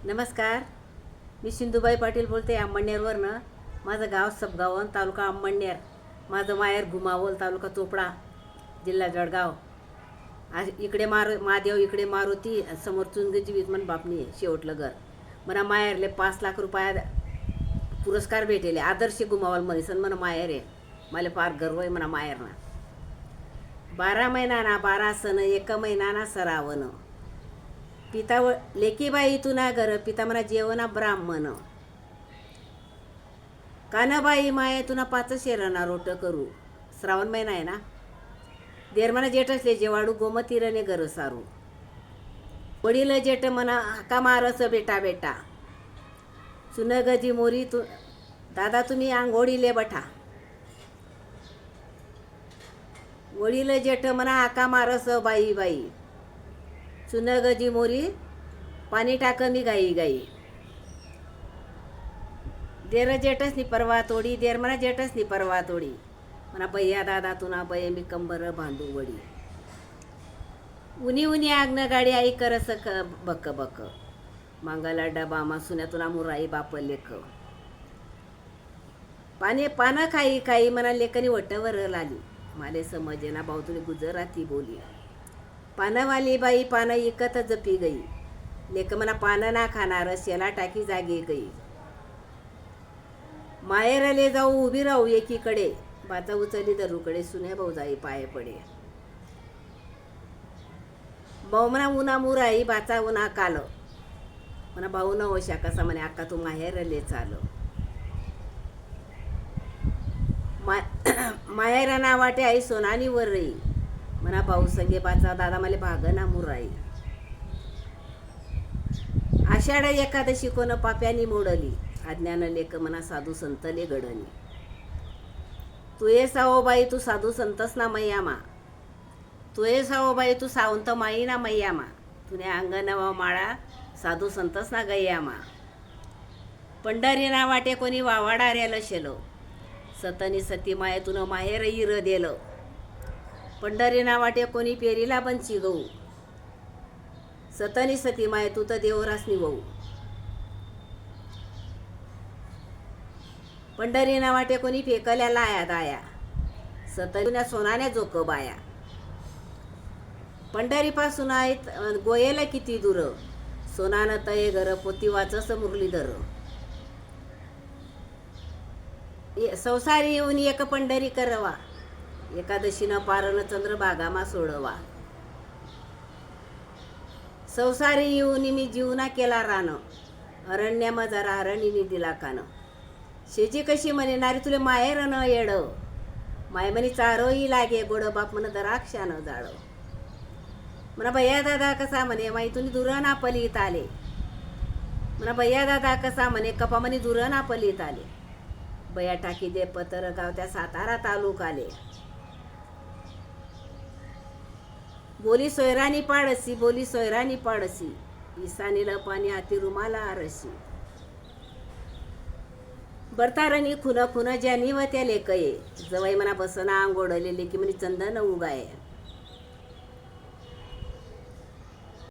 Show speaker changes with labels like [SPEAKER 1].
[SPEAKER 1] नमस्कार. मी सिंधुबाई पाटील बोलते अंमळनेरवरनं. माझं गाव सबगावन, तालुका अंमळनेर. माझं माहेर घुमावल, तालुका चोपडा, जिल्हा जळगाव. आज इकडे महादेव, इकडे मारुती, समोर चुनगजी विद्यमान बापणी आहे, शेवटलं घर. मला माहेरले 5 लाख रुपया पुरस्कार भेटेले. आदर्श घुमावल मनीसन म्हणा माहेर आहे. मला फार गर्व आहे म्हणा माहेरना. 12 महिना 12 सण, 1 महिना सरावण. पिता लेकीबाई तुना घर, पिता म्हणा जेवणा ब्राह्मण. कानबाई माये तुना 5 शेरणा रोट करू. श्रावण महिना आहे ना. देर म्हणा जेठ असले जेवाडू, गोमतीरने घर सारू. वडील जेठ म्हणा हाका मारस बेटा बेटा. सुनगजी मोरी तू दादा तुम्ही आंघोळीले बठा. वडील जेठ म्हणा हाका मारस बाई बाई. सुनगजी मोरी पाणी टाक मी गाई गाई. देर जेठच नि परवा तोडी, देर म्हणा जेठच नि परवा तोडी. म्हणा भैया दादा तुना बय मी कंबर बांधू वडी. उनी उनी आग्न गाडी आई करस बक बक. मांगाला डबा मा सुन्या तुना मुराई बाप लेख. पानं खाई खाई म्हणा लेखनी वटवर लाली. माले समजेना भाऊ तुला गुजराती बोली. पानवाली बाई पानं इकत जपी गई. लेक म्हणा पानं ना खाणार शेला टाकी जागी गई. माहेरले जाऊ उभी राहू एकीकडे. बाचा उचली दरूकडे सुने भाऊ जाई पाय पडे. भाऊ म्हणा उन्हा मुराई बाचा उन्हा काल. म्हणा भाऊ न होशा कसा म्हणे अक्का तू माहेरले चाल. माहेरा ना वाटे आई सोनानी वर रई. म्हणा भाऊ संगे बाचा दादा मला भागना मुराई. आषाढ एकादशी कोण पाप्यानी मोडली. अज्ञान लेख म्हणा साधू संतले घडणी. तू ये सावोबाई तू साधू संतस ना मैयामा. तू ये सावोबाई तू सावंत माई ना मैयामा. तुने अंगणवा माळा साधू संतस ना गैयामा. पंढरी ना वाटे कोणी वावाडाऱ्याला शेलो. सतनी सती माये तुन माहेर इर देलं. पंढरी ना वाटे कोणी पेरीला बंची गऊ. सतनी सती माये तू तर देवरासनी वऊ. पंढरी ना वाटे कोणी फेकल्या लाया दाया. सतनीच्या सोनाने जोक बाया. पंढरी पासून आहेत गोयेला किती दूर. सोनानं तये घर पोती वाचस मुरलीधर. संसारी येऊन एक पंढरी करवा. एकादशीनं पारण चंद्रभागामा सोडवा. संसारी येऊन मी जीवना केला रान. अरण्यामा जरा अरणीने दिला कान. शेजी कशी म्हणे नारी तुले माहेर न येड. माय म्हणे चारोही लागे गोड बाप म्हण द्राक्षानं जाळ. म्हणा भैया दादा कसा म्हणे माई तुम्ही दूर ना पलीत आले. म्हणा भैया दादा कसा म्हणे कपा म्हणे दूर ना पलीत आले. बया टाकी दे पतर गाव त्या सातारा तालुकाले. बोली सोयरानी पाडसी, बोली सोयरानी पाडसी. ईसानीला पाणी हाती रुमाला आरशी. बरतारणी खुन खुन ज्यानी व त्या लेकये. जवाई म्हणा बसना आंघोळलेले की म्हणे चंदन उगाये.